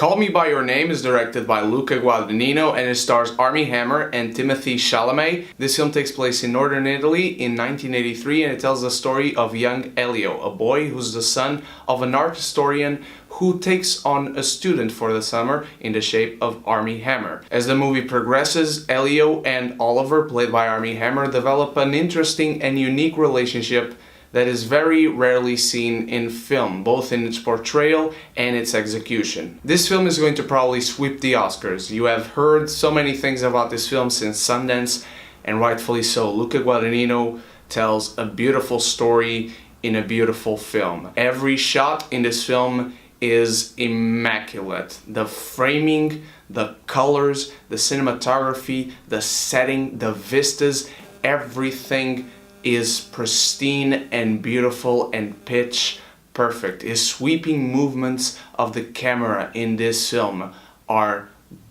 Call Me By Your Name is directed by Luca Guadagnino and it stars Armie Hammer and Timothée Chalamet. This film takes place in northern Italy in 1983 and it tells the story of young Elio, a boy who's the son of an art historian who takes on a student for the summer in the shape of Armie Hammer. As the movie progresses, Elio and Oliver, played by Armie Hammer, develop an interesting and unique relationship that is very rarely seen in film, both in its portrayal and its execution. This film is going to probably sweep the Oscars. You have heard so many things about this film since Sundance, and rightfully so. Luca Guadagnino tells a beautiful story in a beautiful film. Every shot in this film is immaculate. The framing, the colors, the cinematography, the setting, the vistas, everything is pristine and beautiful and pitch perfect. His sweeping movements of the camera in this film are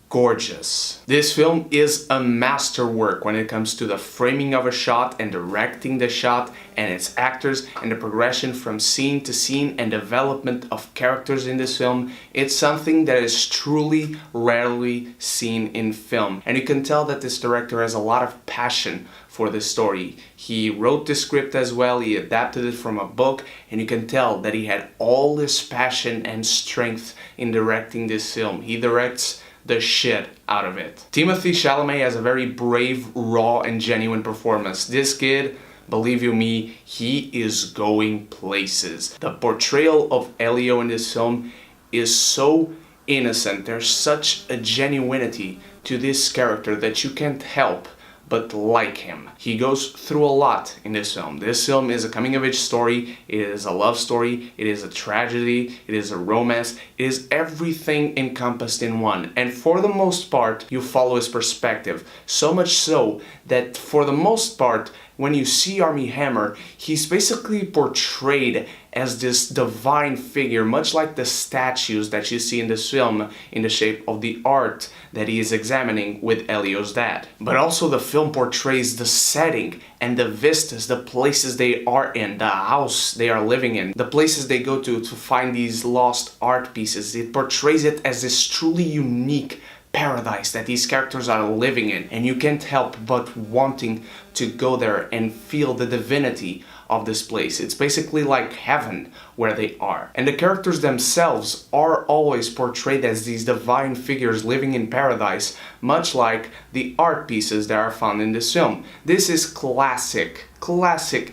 gorgeous. This film is a masterwork when it comes to the framing of a shot and directing the shot and its actors and the progression from scene to scene and development of characters in this film. It's something that is truly rarely seen in film, and you can tell that this director has a lot of passion for this story. He wrote the script as well, he adapted it from a book, and you can tell that he had all this passion and strength in directing this film. He directs the shit out of it. Timothée Chalamet has a very brave, raw, and genuine performance. This kid, believe you me, he is going places. The portrayal of Elio in this film is so innocent. There's such a genuinity to this character that you can't help but like him. He goes through a lot in this film. This film is a coming-of-age story, it is a love story, it is a tragedy, it is a romance, it is everything encompassed in one. And for the most part, you follow his perspective. So much so that for the most part, when you see Armie Hammer, he's basically portrayed as this divine figure, much like the statues that you see in this film in the shape of the art that he is examining with Elio's dad. But also the film portrays the setting and the vistas, the places they are in, the house they are living in, the places they go to find these lost art pieces. It portrays it as this truly unique paradise that these characters are living in, and you can't help but wanting to go there and feel the divinity of this place. It's basically like heaven where they are. And the characters themselves are always portrayed as these divine figures living in paradise, much like the art pieces that are found in this film. This is classic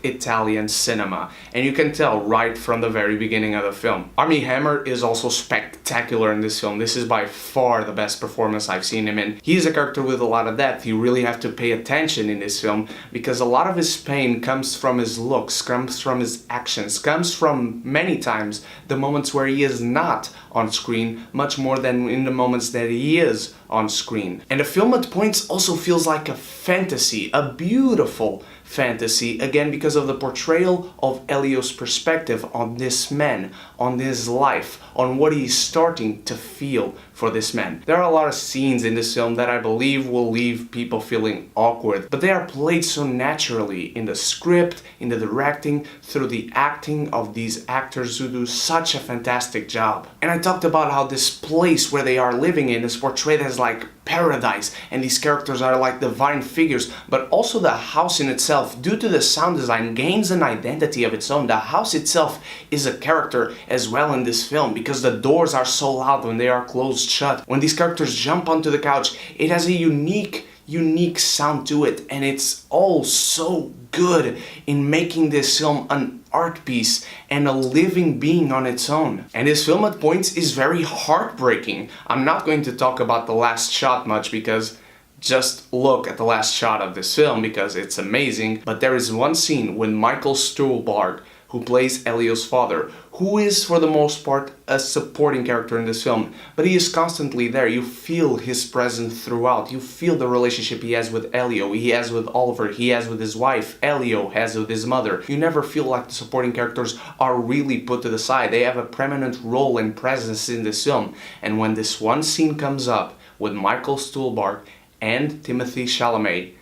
Italian cinema, and you can tell right from the very beginning of the film. Armie Hammer is also spectacular in this film. This is by far the best performance I've seen him in. He's a character with a lot of depth. You really have to pay attention in this film because a lot of his pain comes from his looks, comes from his actions, comes from many times the moments where he is not on screen, much more than in the moments that he is on screen. And the film at points also feels like a fantasy, a beautiful fantasy, again because of the portrayal of Elio's perspective on this man, on his life, on what he's starting to feel for this man. There are a lot of scenes in this film that I believe will leave people feeling awkward, but they are played so naturally in the script, in the directing, through the acting of these actors who do such a fantastic job. And I talked about how this place where they are living in is portrayed as like paradise, and these characters are like divine figures, but also the house in itself, due to the sound design, gains an identity of its own. The house itself is a character as well in this film because the doors are so loud when they are closed shut. When these characters jump onto the couch, it has a unique sound to it, and it's all so good in making this film an art piece and a living being on its own. And this film at points is very heartbreaking. I'm not going to talk about the last shot much because just look at the last shot of this film because it's amazing. But there is one scene when Michael Stuhlbarg, who plays Elio's father, who is for the most part a supporting character in this film, but he is constantly there. You feel his presence throughout. You feel the relationship he has with Elio, he has with Oliver, he has with his wife, Elio has with his mother. You never feel like the supporting characters are really put to the side. They have a prominent role and presence in this film. And when this one scene comes up with Michael Stuhlbarg and Timothée Chalamet,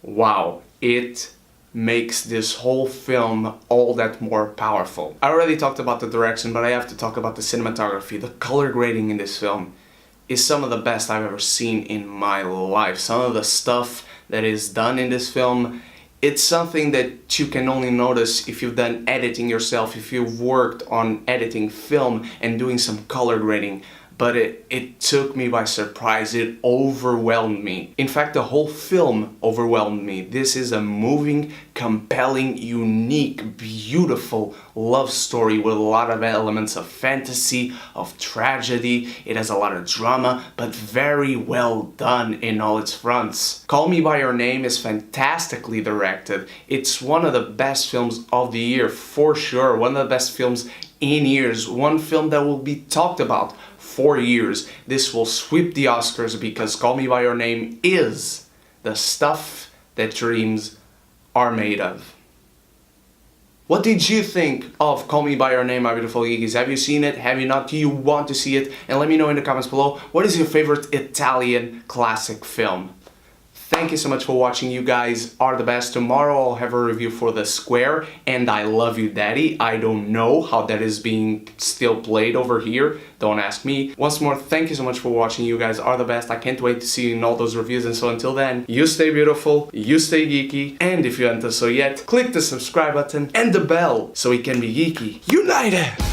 wow, it makes this whole film all that more powerful. I already talked about the direction, but I have to talk about the cinematography. The color grading in this film is some of the best I've ever seen in my life. Some of the stuff that is done in this film, it's something that you can only notice if you've done editing yourself, if you've worked on editing film and doing some color grading. But it took me by surprise. It overwhelmed me. In fact, the whole film overwhelmed me. This is a moving, compelling, unique, beautiful love story with a lot of elements of fantasy, of tragedy. It has a lot of drama, but very well done in all its fronts. Call Me By Your Name is fantastically directed. It's one of the best films of the year, for sure. One of the best films in years. One film that will be talked about for years. This will sweep the Oscars because Call Me By Your Name is the stuff that dreams are made of. What did you think of Call Me By Your Name, my beautiful geekies? Have you seen it? Have you not? Do you want to see it? And let me know in the comments below, what is your favorite Italian classic film? Thank you so much for watching. You guys are the best. Tomorrow I'll have a review for The Square and I Love You Daddy. I don't know how that is being still played over here. Don't ask me. Once more, thank you so much for watching. You guys are the best. I can't wait to see you in all those reviews. And so until then, you stay beautiful, you stay geeky, and if you haven't done so yet, click the subscribe button and the bell so we can be geeky united!